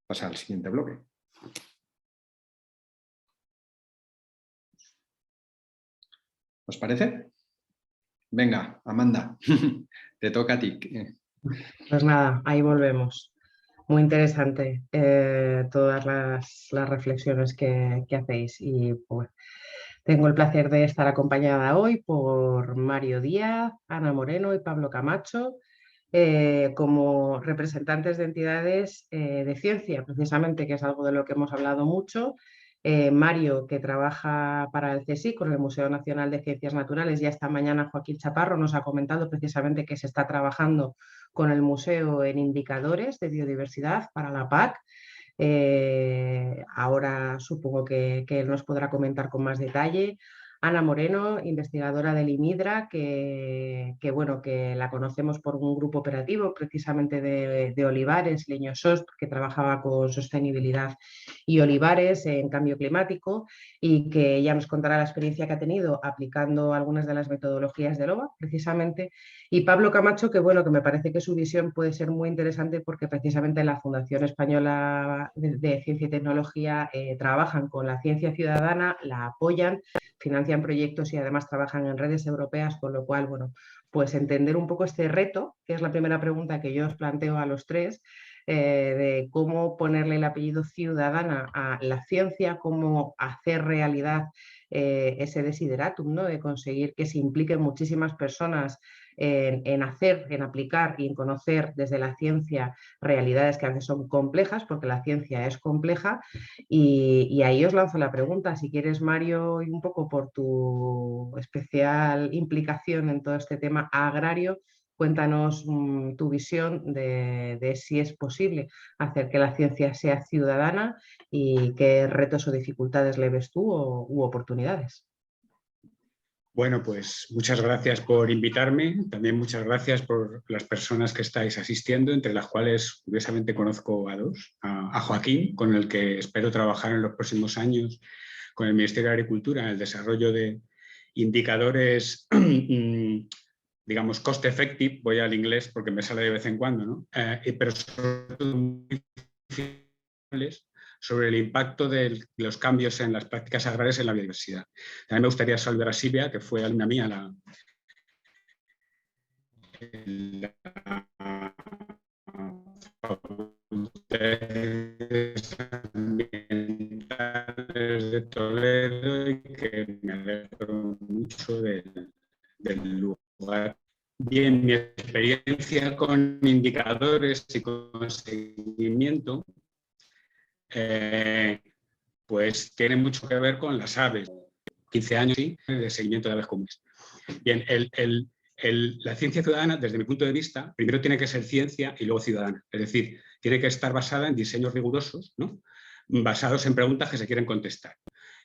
pasar al siguiente bloque. ¿Os parece? Venga, Amanda, te toca a ti. Pues nada, ahí volvemos. Muy interesante todas las reflexiones que hacéis y pues tengo el placer de estar acompañada hoy por Mario Díaz, Ana Moreno y Pablo Camacho como representantes de entidades de ciencia, precisamente, que es algo de lo que hemos hablado mucho. Mario, que trabaja para el CSIC, con el Museo Nacional de Ciencias Naturales, ya esta mañana Joaquín Chaparro nos ha comentado precisamente que se está trabajando con el museo en indicadores de biodiversidad para la PAC. Ahora supongo que él nos podrá comentar con más detalle. Ana Moreno, investigadora del IMIDRA, que la conocemos por un grupo operativo precisamente de olivares, Leñosos, que trabajaba con sostenibilidad y olivares en cambio climático y que ya nos contará la experiencia que ha tenido aplicando algunas de las metodologías de LOA, precisamente. Y Pablo Camacho, que me parece que su visión puede ser muy interesante porque precisamente la Fundación Española de Ciencia y Tecnología trabajan con la ciencia ciudadana, la apoyan, financian proyectos y además trabajan en redes europeas, con lo cual, pues entender un poco este reto, que es la primera pregunta que yo os planteo a los tres, de cómo ponerle el apellido ciudadana a la ciencia, cómo hacer realidad ese desideratum, ¿no? De conseguir que se impliquen muchísimas personas en hacer, en aplicar y en conocer desde la ciencia realidades que a veces son complejas, porque la ciencia es compleja. Y ahí os lanzo la pregunta, si quieres, Mario, y un poco por tu especial implicación en todo este tema agrario, cuéntanos tu visión de si es posible hacer que la ciencia sea ciudadana y qué retos o dificultades le ves tú u oportunidades. Bueno, pues muchas gracias por invitarme. También muchas gracias por las personas que estáis asistiendo, entre las cuales curiosamente conozco a dos. A Joaquín, con el que espero trabajar en los próximos años con el Ministerio de Agricultura en el desarrollo de indicadores, digamos, cost effective, voy al inglés porque me sale de vez en cuando, ¿no? Pero sobre todo muy fiables sobre el impacto de los cambios en las prácticas agrarias en la biodiversidad. También me gustaría saludar a Silvia, que fue alumna mía la de Toledo y que me alegro mucho del lugar. Bien, mi experiencia con indicadores y con seguimiento pues tiene mucho que ver con las aves. 15 años de seguimiento de aves comunes. Bien, la ciencia ciudadana, desde mi punto de vista, primero tiene que ser ciencia y luego ciudadana. Es decir, tiene que estar basada en diseños rigurosos, ¿no? Basados en preguntas que se quieren contestar.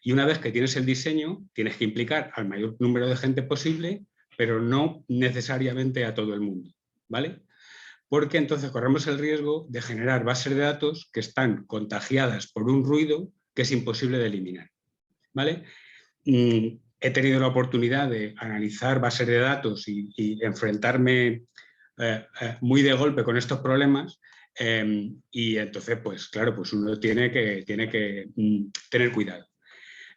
Y una vez que tienes el diseño, tienes que implicar al mayor número de gente posible, pero no necesariamente a todo el mundo, ¿vale? Porque entonces corremos el riesgo de generar bases de datos que están contagiadas por un ruido que es imposible de eliminar, ¿vale? He tenido la oportunidad de analizar bases de datos y enfrentarme muy de golpe con estos problemas y entonces, pues claro, pues uno tiene que tener cuidado.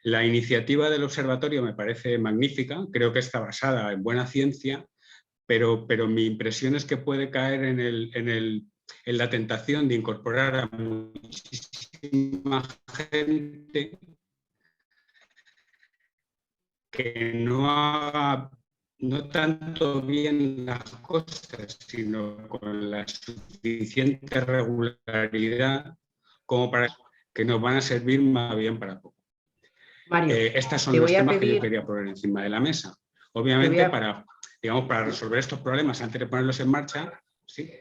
La iniciativa del observatorio me parece magnífica, creo que está basada en buena ciencia, pero mi impresión es que puede caer en la tentación de incorporar a muchísima gente que no haga no tanto bien las cosas, sino con la suficiente regularidad como para que nos van a servir más bien para poco. Mario, estos son los temas que yo quería poner encima de la mesa. Obviamente, para resolver estos problemas antes de ponerlos en marcha, ¿sí?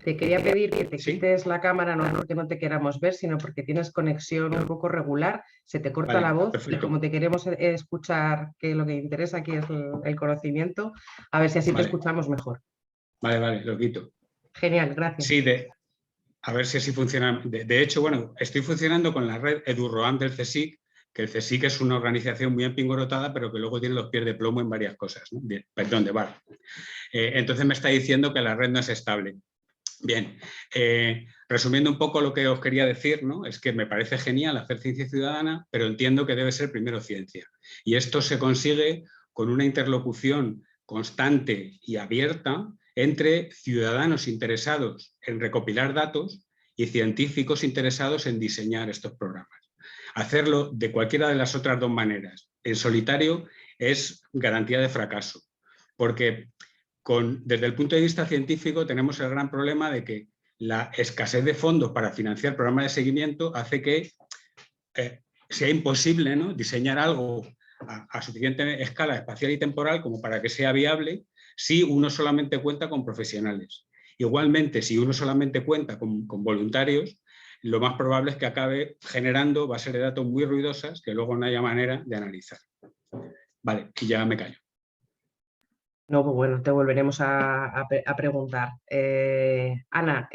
Te quería pedir que te quites la cámara, no porque no te queramos ver, sino porque tienes conexión un poco regular, se te corta la voz, perfecto. Y como te queremos escuchar, que lo que interesa aquí es el conocimiento, a ver si así te escuchamos mejor. Vale, lo quito. Genial, gracias. Sí, a ver si así funciona. De hecho, bueno, estoy funcionando con la red EduRoam del CSIC, que el CSIC es una organización muy empingorotada, pero que luego tiene los pies de plomo en varias cosas, ¿no? Perdón, de barro. Entonces me está diciendo que la red no es estable. Bien, resumiendo un poco lo que os quería decir, ¿no? Es que me parece genial hacer ciencia ciudadana, pero entiendo que debe ser primero ciencia. Y esto se consigue con una interlocución constante y abierta entre ciudadanos interesados en recopilar datos y científicos interesados en diseñar estos programas. Hacerlo de cualquiera de las otras dos maneras, en solitario, es garantía de fracaso, porque desde el punto de vista científico tenemos el gran problema de que la escasez de fondos para financiar programas de seguimiento hace que sea imposible, ¿no?, diseñar algo a suficiente escala espacial y temporal como para que sea viable si uno solamente cuenta con profesionales. Igualmente, si uno solamente cuenta con voluntarios, lo más probable es que acabe generando bases de datos muy ruidosas que luego no haya manera de analizar. Vale, y ya me callo. No, pues bueno, te volveremos a preguntar. Ana,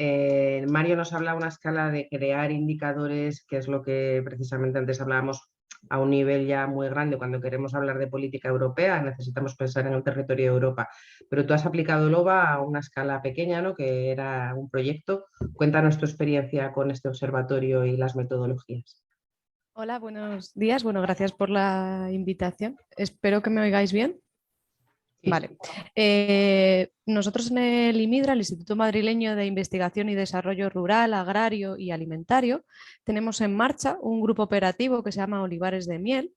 Mario nos habla de una escala de crear indicadores, que es lo que precisamente antes hablábamos, a un nivel ya muy grande. Cuando queremos hablar de política europea necesitamos pensar en el territorio de Europa, pero tú has aplicado LOBA a una escala pequeña, ¿no?, que era un proyecto. Cuéntanos tu experiencia con este observatorio y las metodologías. Hola, buenos días. Bueno, gracias por la invitación. Espero que me oigáis bien. Sí. Vale. Nosotros en el IMIDRA, el Instituto Madrileño de Investigación y Desarrollo Rural, Agrario y Alimentario, tenemos en marcha un grupo operativo que se llama Olivares de Miel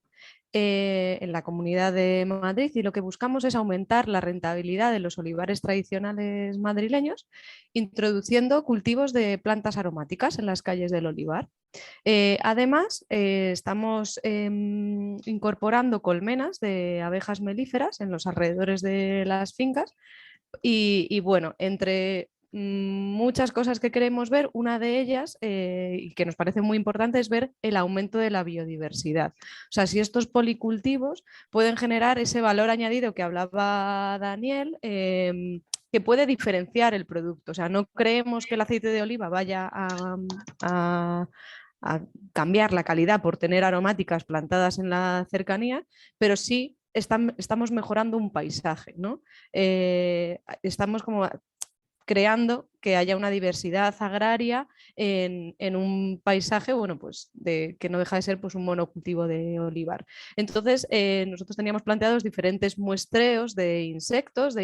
en la Comunidad de Madrid, y lo que buscamos es aumentar la rentabilidad de los olivares tradicionales madrileños introduciendo cultivos de plantas aromáticas en las calles del olivar. Además, estamos incorporando colmenas de abejas melíferas en los alrededores de las fincas y bueno, entre muchas cosas que queremos ver, una de ellas y que nos parece muy importante es ver el aumento de la biodiversidad. O sea, si estos policultivos pueden generar ese valor añadido que hablaba Daniel, que puede diferenciar el producto. O sea, no creemos que el aceite de oliva vaya a cambiar la calidad por tener aromáticas plantadas en la cercanía, pero sí estamos mejorando un paisaje, ¿no? Estamos como creando que haya una diversidad agraria en un paisaje, bueno, pues que no deja de ser pues, un monocultivo de olivar. Entonces, nosotros teníamos planteados diferentes muestreos de insectos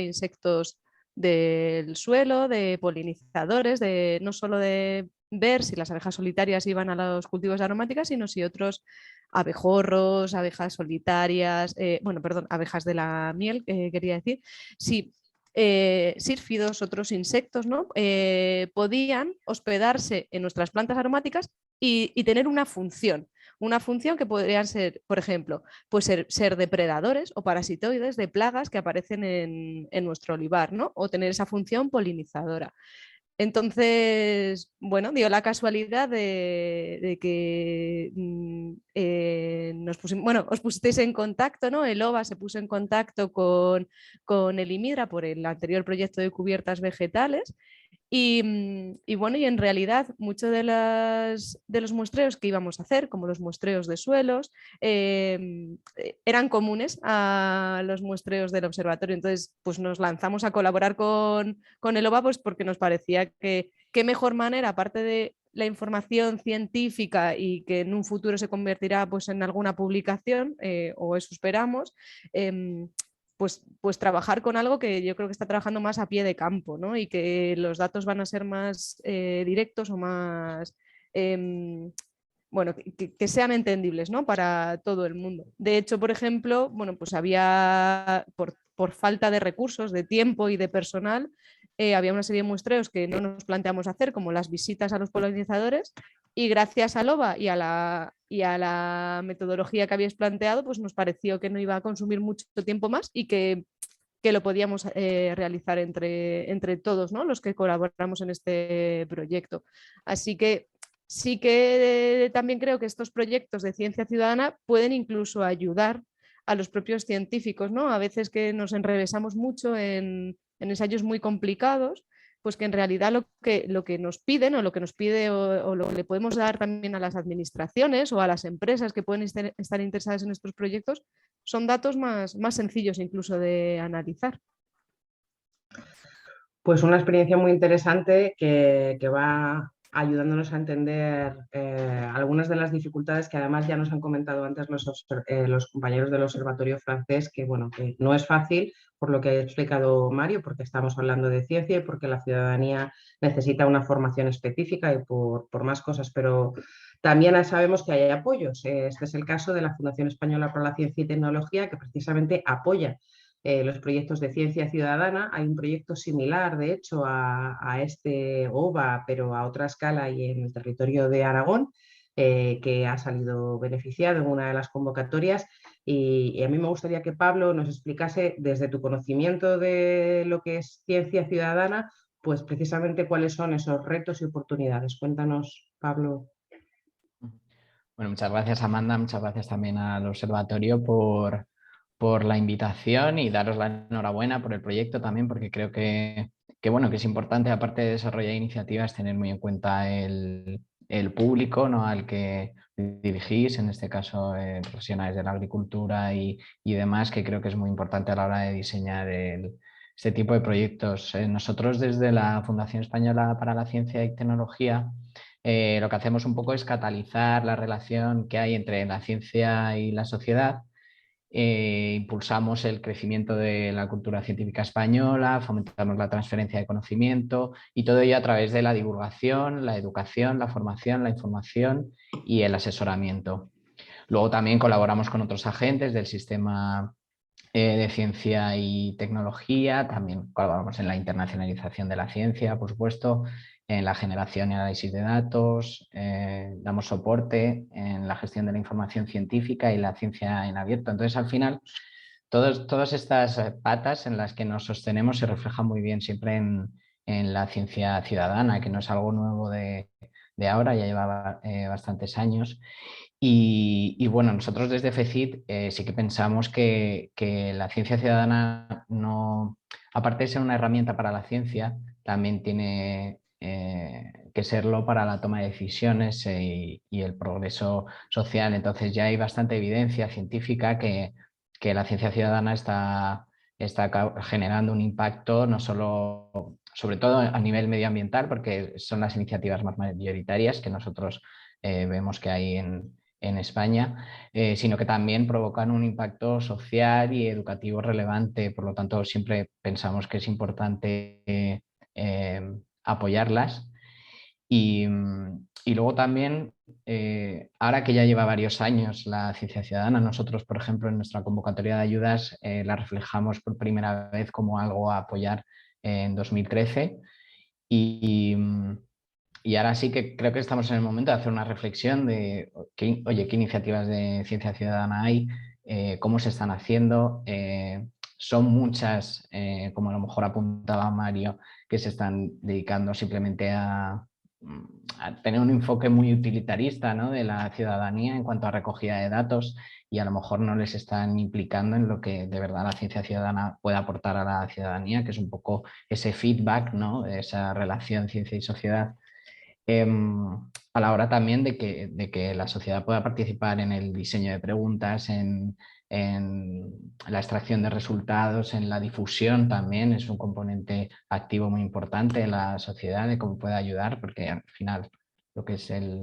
del suelo, de polinizadores, no solo de ver si las abejas solitarias iban a los cultivos de aromáticas, sino si otros abejorros, abejas solitarias, abejas de la miel, quería decir, si sírfidos, otros insectos, ¿no? Podían hospedarse en nuestras plantas aromáticas y tener una función que podrían ser, por ejemplo, pues ser depredadores o parasitoides de plagas que aparecen en nuestro olivar, ¿no? O tener esa función polinizadora. Entonces, bueno, dio la casualidad de que os pusisteis en contacto, ¿no? El OVA se puso en contacto con el IMIDRA por el anterior proyecto de cubiertas vegetales. Y en realidad muchos de los muestreos que íbamos a hacer, como los muestreos de suelos, eran comunes a los muestreos del observatorio. Entonces, pues nos lanzamos a colaborar con el OVA pues porque nos parecía que qué mejor manera, aparte de la información científica y que en un futuro se convertirá pues, en alguna publicación, o eso esperamos, pues trabajar con algo que yo creo que está trabajando más a pie de campo, ¿no? Y que los datos van a ser más directos o más, que sean entendibles, ¿no? Para todo el mundo. De hecho, por ejemplo, bueno, pues había, por falta de recursos, de tiempo y de personal, había una serie de muestreos que no nos planteamos hacer, como las visitas a los polinizadores, y gracias a LOBA y a la metodología que habíais planteado, pues nos pareció que no iba a consumir mucho tiempo más y que lo podíamos realizar entre todos, ¿no? Los que colaboramos en este proyecto. Así que sí que también creo que estos proyectos de ciencia ciudadana pueden incluso ayudar a los propios científicos, ¿no? A veces que nos enrevesamos mucho en ensayos muy complicados, pues que en realidad lo que nos piden o lo que nos pide o lo que le podemos dar también a las administraciones o a las empresas que pueden estar interesadas en estos proyectos son datos más sencillos incluso de analizar. Pues una experiencia muy interesante que va ayudándonos a entender algunas de las dificultades que además ya nos han comentado antes los compañeros del Observatorio francés, que bueno, que no es fácil, por lo que ha explicado Mario, porque estamos hablando de ciencia y porque la ciudadanía necesita una formación específica y por más cosas, pero también sabemos que hay apoyos. Este es el caso de la Fundación Española para la Ciencia y Tecnología, que precisamente apoya los proyectos de ciencia ciudadana. Hay un proyecto similar, de hecho, a este OVA, pero a otra escala y en el territorio de Aragón, que ha salido beneficiado en una de las convocatorias. Y a mí me gustaría que Pablo nos explicase, desde tu conocimiento de lo que es ciencia ciudadana, pues precisamente cuáles son esos retos y oportunidades. Cuéntanos, Pablo. Bueno, muchas gracias, Amanda, muchas gracias también al Observatorio por la invitación y daros la enhorabuena por el proyecto también, porque creo que bueno, que es importante, aparte de desarrollar iniciativas, tener muy en cuenta el público, ¿no?, al que dirigís, en este caso profesionales de la agricultura y demás, que creo que es muy importante a la hora de diseñar este tipo de proyectos. Nosotros desde la Fundación Española para la Ciencia y Tecnología lo que hacemos un poco es catalizar la relación que hay entre la ciencia y la sociedad. Impulsamos el crecimiento de la cultura científica española, fomentamos la transferencia de conocimiento y todo ello a través de la divulgación, la educación, la formación, la información y el asesoramiento. Luego también colaboramos con otros agentes del sistema de ciencia y tecnología, también colaboramos en la internacionalización de la ciencia, por supuesto, en la generación y análisis de datos, damos soporte en la gestión de la información científica y la ciencia en abierto. Entonces, al final, todas estas patas en las que nos sostenemos se reflejan muy bien siempre en la ciencia ciudadana, que no es algo nuevo de ahora, ya lleva bastantes años. Y bueno, nosotros desde FECIT sí que pensamos que la ciencia ciudadana, no, aparte de ser una herramienta para la ciencia, también tiene que serlo para la toma de decisiones y el progreso social. Entonces ya hay bastante evidencia científica que la ciencia ciudadana está generando un impacto no solo, sobre todo a nivel medioambiental, porque son las iniciativas más mayoritarias que nosotros vemos que hay en España, sino que también provocan un impacto social y educativo relevante. Por lo tanto, siempre pensamos que es importante apoyarlas. Y luego también, ahora que ya lleva varios años la ciencia ciudadana, nosotros, por ejemplo, en nuestra convocatoria de ayudas la reflejamos por primera vez como algo a apoyar en 2013 y ahora sí que creo que estamos en el momento de hacer una reflexión de, qué iniciativas de ciencia ciudadana hay, cómo se están haciendo. Son muchas, como a lo mejor apuntaba Mario, que se están dedicando simplemente a tener un enfoque muy utilitarista, ¿no?, de la ciudadanía en cuanto a recogida de datos, y a lo mejor no les están implicando en lo que de verdad la ciencia ciudadana puede aportar a la ciudadanía, que es un poco ese feedback, ¿no?, esa relación ciencia y sociedad. A la hora también de que la sociedad pueda participar en el diseño de preguntas, en la extracción de resultados, en la difusión también es un componente activo muy importante de la sociedad, de cómo puede ayudar, porque al final lo que es el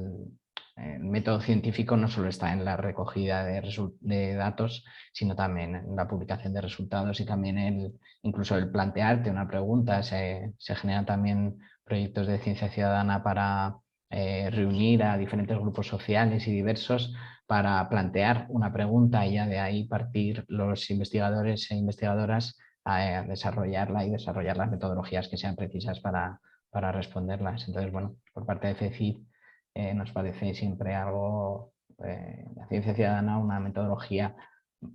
método científico no solo está en la recogida de datos, sino también en la publicación de resultados y también incluso el plantearte una pregunta. Se generan también proyectos de ciencia ciudadana para reunir a diferentes grupos sociales y diversos para plantear una pregunta y ya de ahí partir los investigadores e investigadoras a desarrollarla y desarrollar las metodologías que sean precisas para responderlas. Entonces, bueno, por parte de FECIT nos parece siempre algo, la ciencia ciudadana, una metodología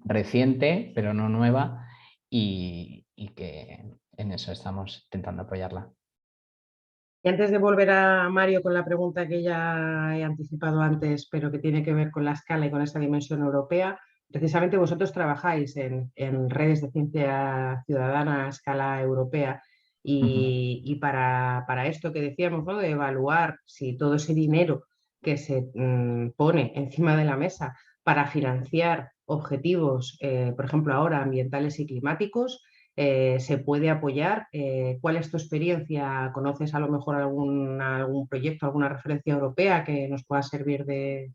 reciente, pero no nueva, y que en eso estamos intentando apoyarla. Y antes de volver a Mario con la pregunta que ya he anticipado antes, pero que tiene que ver con la escala y con esa dimensión europea, precisamente vosotros trabajáis en redes de ciencia ciudadana a escala europea y para esto que decíamos, ¿no?, de evaluar si todo ese dinero que se pone encima de la mesa para financiar objetivos, por ejemplo ahora ambientales y climáticos, se puede apoyar. ¿Cuál es tu experiencia? ¿Conoces a lo mejor algún proyecto, alguna referencia europea que nos pueda servir de...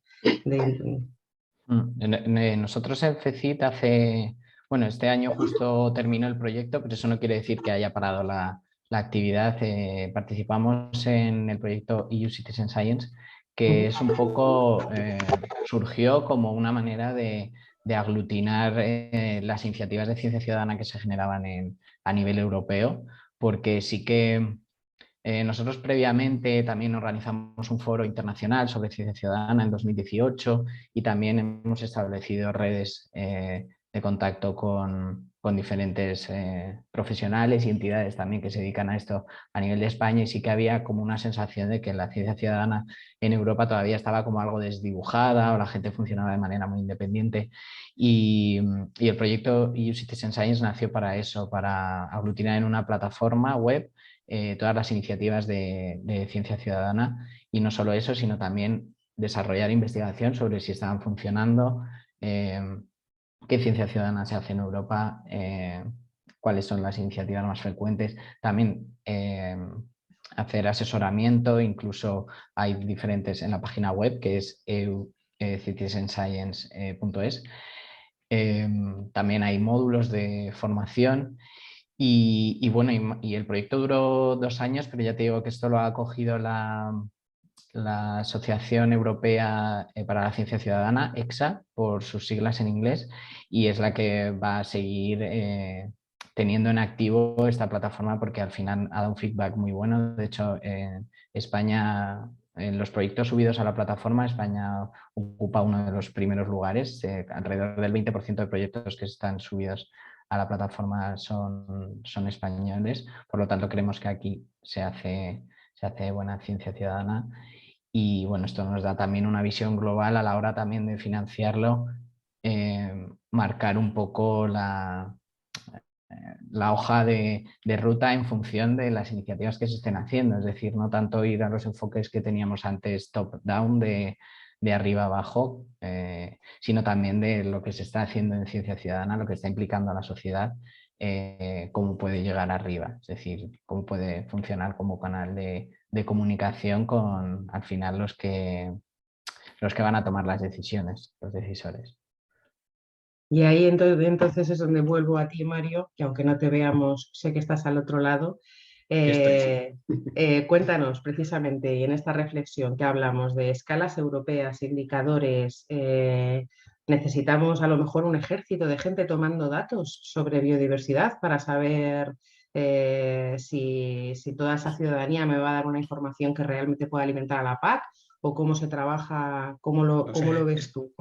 Nosotros en FECIT bueno, este año justo terminó el proyecto, pero eso no quiere decir que haya parado la actividad. Participamos en el proyecto EU Citizen Science, que es un poco, surgió como una manera de aglutinar las iniciativas de ciencia ciudadana que se generaban a nivel europeo, porque sí que nosotros previamente también organizamos un foro internacional sobre ciencia ciudadana en 2018 y también hemos establecido redes de contacto con diferentes profesionales y entidades también que se dedican a esto a nivel de España, y sí que había como una sensación de que la ciencia ciudadana en Europa todavía estaba como algo desdibujada o la gente funcionaba de manera muy independiente, y el proyecto EU Citizen Science nació para eso, para aglutinar en una plataforma web todas las iniciativas de ciencia ciudadana, y no solo eso, sino también desarrollar investigación sobre si estaban funcionando, qué ciencia ciudadana se hace en Europa, cuáles son las iniciativas más frecuentes, también hacer asesoramiento. Incluso hay diferentes en la página web, que es citizenscience.es. También hay módulos de formación. Y bueno, y el proyecto duró 2 años, pero ya te digo que esto lo ha acogido la Asociación Europea para la Ciencia Ciudadana, EXA, por sus siglas en inglés, y es la que va a seguir teniendo en activo esta plataforma, porque al final ha dado un feedback muy bueno. De hecho, España, en los proyectos subidos a la plataforma, España ocupa uno de los primeros lugares. Alrededor del 20% de proyectos que están subidos a la plataforma son españoles. Por lo tanto, creemos que aquí se hace buena ciencia ciudadana, y bueno, esto nos da también una visión global a la hora también de financiarlo, marcar un poco la hoja de ruta en función de las iniciativas que se estén haciendo. Es decir, no tanto ir a los enfoques que teníamos antes top-down, de arriba abajo, sino también de lo que se está haciendo en ciencia ciudadana, lo que está implicando a la sociedad, cómo puede llegar arriba, es decir, cómo puede funcionar como canal de comunicación con, al final, los que van a tomar las decisiones, los decisores. Y ahí entonces es donde vuelvo a ti, Mario, que aunque no te veamos, sé que estás al otro lado. Cuéntanos precisamente, y en esta reflexión que hablamos de escalas europeas, indicadores, necesitamos a lo mejor un ejército de gente tomando datos sobre biodiversidad para saber si toda esa ciudadanía me va a dar una información que realmente pueda alimentar a la PAC, o cómo se trabaja, cómo lo ves tú.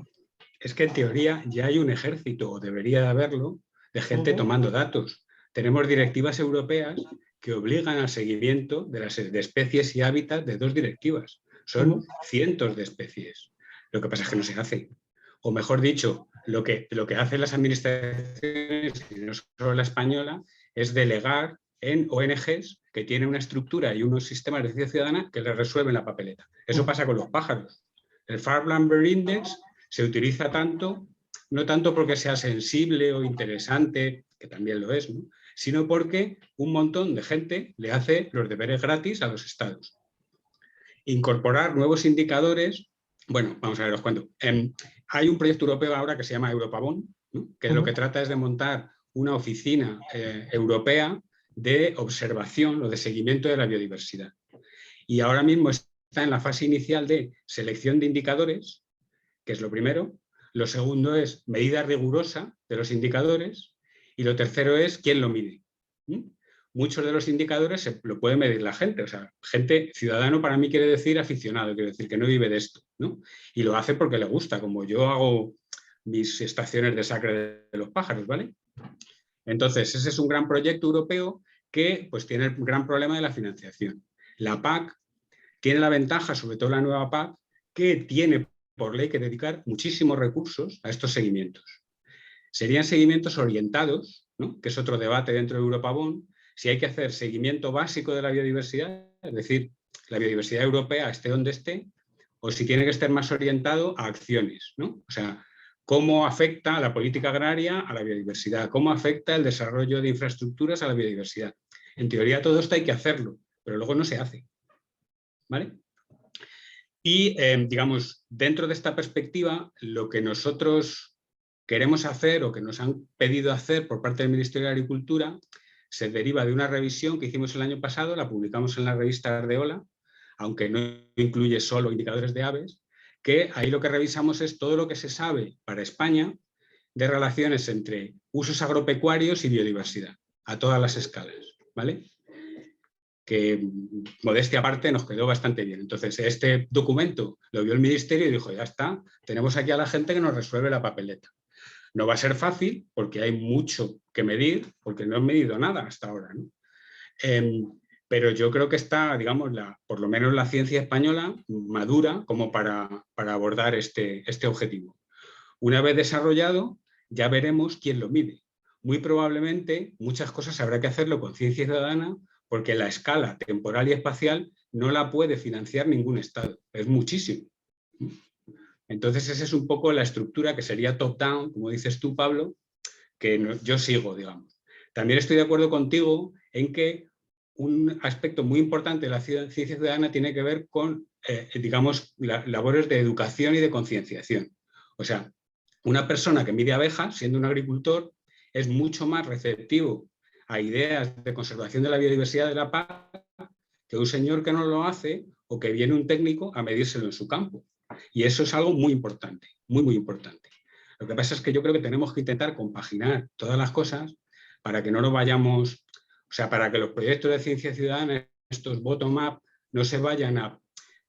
Es que en teoría ya hay un ejército, o debería de haberlo, de gente tomando datos. Tenemos directivas europeas que obligan al seguimiento de especies y hábitats de 2 directivas. Son cientos de especies. Lo que pasa es que no se hace. O mejor dicho, lo que hacen las administraciones, y no solo la española, es delegar en ONGs que tienen una estructura y unos sistemas de ciencia ciudadana que les resuelven la papeleta. Eso pasa con los pájaros. El Farmland Bird Index se utiliza tanto, no tanto porque sea sensible o interesante, que también lo es, ¿no?, sino porque un montón de gente le hace los deberes gratis a los estados. Incorporar nuevos indicadores. Bueno, vamos a ver, os cuento. Hay un proyecto europeo ahora que se llama Europabón, ¿no?, que lo que trata es de montar una oficina europea de observación o de seguimiento de la biodiversidad. Y ahora mismo está en la fase inicial de selección de indicadores, que es lo primero. Lo segundo es medida rigurosa de los indicadores. Y lo tercero es quién lo mide. Muchos de los indicadores lo puede medir la gente. O sea, gente, ciudadano para mí quiere decir aficionado, quiere decir que no vive de esto, ¿no? Y lo hace porque le gusta, como yo hago mis estaciones de sacre de los pájaros, ¿vale? Entonces, ese es un gran proyecto europeo que pues tiene el gran problema de la financiación. La PAC tiene la ventaja, sobre todo la nueva PAC, que tiene por ley que dedicar muchísimos recursos a estos seguimientos. Serían seguimientos orientados, ¿no?, que es otro debate dentro de Europabón, si hay que hacer seguimiento básico de la biodiversidad, es decir, la biodiversidad europea esté donde esté, o si tiene que estar más orientado a acciones, ¿no? O sea, cómo afecta la política agraria a la biodiversidad, cómo afecta el desarrollo de infraestructuras a la biodiversidad. En teoría todo esto hay que hacerlo, pero luego no se hace. ¿Vale? Y, digamos, dentro de esta perspectiva, lo que nosotros queremos hacer o que nos han pedido hacer por parte del Ministerio de Agricultura se deriva de una revisión que hicimos el año pasado, la publicamos en la revista Ardeola, aunque no incluye solo indicadores de aves, que ahí lo que revisamos es todo lo que se sabe para España de relaciones entre usos agropecuarios y biodiversidad, a todas las escalas, ¿vale? Que, modestia aparte, nos quedó bastante bien. Entonces, este documento lo vio el Ministerio y dijo, ya está, tenemos aquí a la gente que nos resuelve la papeleta. No va a ser fácil porque hay mucho que medir, porque no he medido nada hasta ahora, ¿no? Pero yo creo que está, digamos, por lo menos la ciencia española madura como para abordar este objetivo. Una vez desarrollado, ya veremos quién lo mide. Muy probablemente muchas cosas habrá que hacerlo con ciencia ciudadana porque la escala temporal y espacial no la puede financiar ningún Estado. Es muchísimo. Entonces, esa es un poco la estructura que sería top-down, como dices tú, Pablo, que yo sigo, digamos. También estoy de acuerdo contigo en que un aspecto muy importante de la ciencia ciudadana tiene que ver con, digamos, labores de educación y de concienciación. O sea, una persona que mide abejas, siendo un agricultor, es mucho más receptivo a ideas de conservación de la biodiversidad de la paz que un señor que no lo hace o que viene un técnico a medírselo en su campo. Y eso es algo muy importante, muy, muy importante. Lo que pasa es que yo creo que tenemos que intentar compaginar todas las cosas para que no nos vayamos, o sea, para que los proyectos de ciencia ciudadana, estos bottom-up, no se vayan a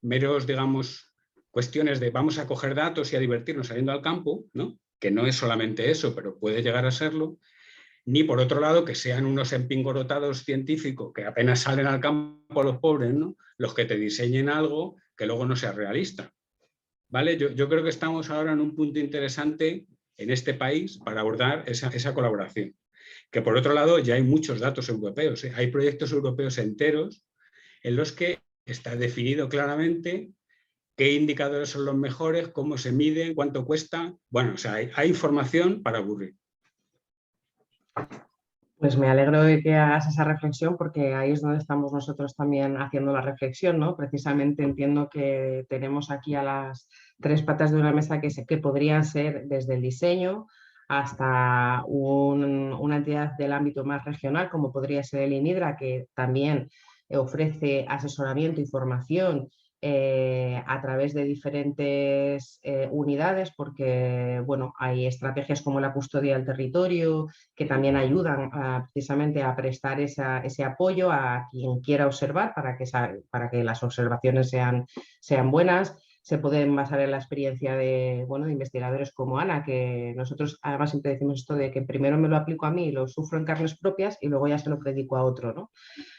meros, digamos, cuestiones de vamos a coger datos y a divertirnos saliendo al campo, ¿no? Que no es solamente eso, pero puede llegar a serlo, ni por otro lado que sean unos empingorotados científicos que apenas salen al campo los pobres, ¿no? Los que te diseñen algo que luego no sea realista. ¿Vale? Yo creo que estamos ahora en un punto interesante en este país para abordar esa colaboración. Que por otro lado ya hay muchos datos europeos, ¿eh? Hay proyectos europeos enteros en los que está definido claramente qué indicadores son los mejores, cómo se miden, cuánto cuesta. Bueno, o sea, hay información para aburrir. Pues me alegro de que hagas esa reflexión porque ahí es donde estamos nosotros también haciendo la reflexión, ¿no? Precisamente entiendo que tenemos aquí a las tres patas de una mesa que podrían ser desde el diseño hasta una entidad del ámbito más regional, como podría ser el INIDRA, que también ofrece asesoramiento y formación a través de diferentes unidades, porque bueno, hay estrategias como la custodia del territorio que también ayudan precisamente a prestar ese apoyo a quien quiera observar para que las observaciones sean buenas. Se pueden basar en la experiencia de investigadores como Ana, que nosotros además siempre decimos esto de que primero me lo aplico a mí y lo sufro en carnes propias y luego ya se lo predico a otro, ¿no?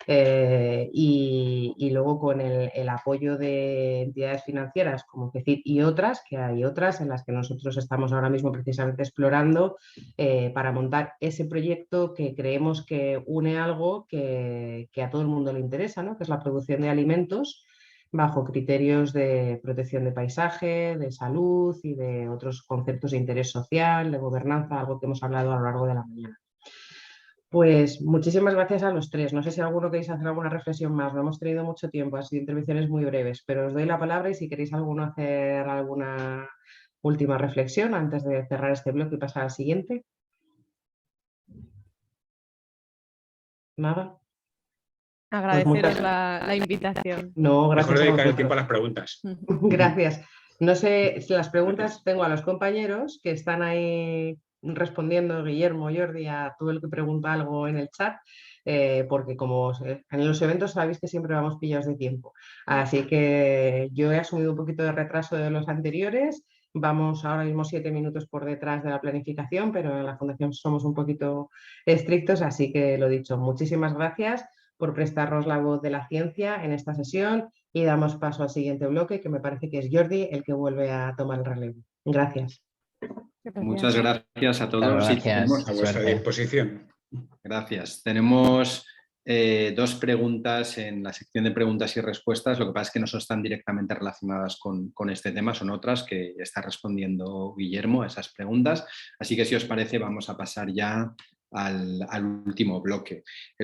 Y luego con el apoyo de entidades financieras como CECID y otras, que hay otras en las que nosotros estamos ahora mismo precisamente explorando para montar ese proyecto que creemos que une algo que a todo el mundo le interesa, ¿no? Que es la producción de alimentos bajo criterios de protección de paisaje, de salud y de otros conceptos de interés social, de gobernanza, algo que hemos hablado a lo largo de la mañana. Pues muchísimas gracias a los tres. No sé si alguno queréis hacer alguna reflexión más. No hemos tenido mucho tiempo, han sido intervenciones muy breves, pero os doy la palabra y si queréis alguno hacer alguna última reflexión antes de cerrar este bloque y pasar al siguiente. Nada. Agradeceros la invitación. No, gracias. Mejor dedicar el tiempo a las preguntas. Gracias. No sé si las preguntas tengo a los compañeros que están ahí respondiendo, Guillermo, Jordi, a todo el que pregunta algo en el chat, porque como en los eventos sabéis que siempre vamos pillados de tiempo. Así que yo he asumido un poquito de retraso de los anteriores. Vamos ahora mismo 7 minutos por detrás de la planificación, pero en la Fundación somos un poquito estrictos, así que lo dicho, muchísimas gracias por prestarnos la voz de la ciencia en esta sesión y damos paso al siguiente bloque, que me parece que es Jordi el que vuelve a tomar el relevo. Gracias. Muchas gracias a todos. Gracias. A vuestra disposición. Gracias. Tenemos 2 preguntas en la sección de preguntas y respuestas. Lo que pasa es que no están directamente relacionadas con este tema, son otras que está respondiendo Guillermo a esas preguntas. Así que si os parece vamos a pasar ya al último bloque.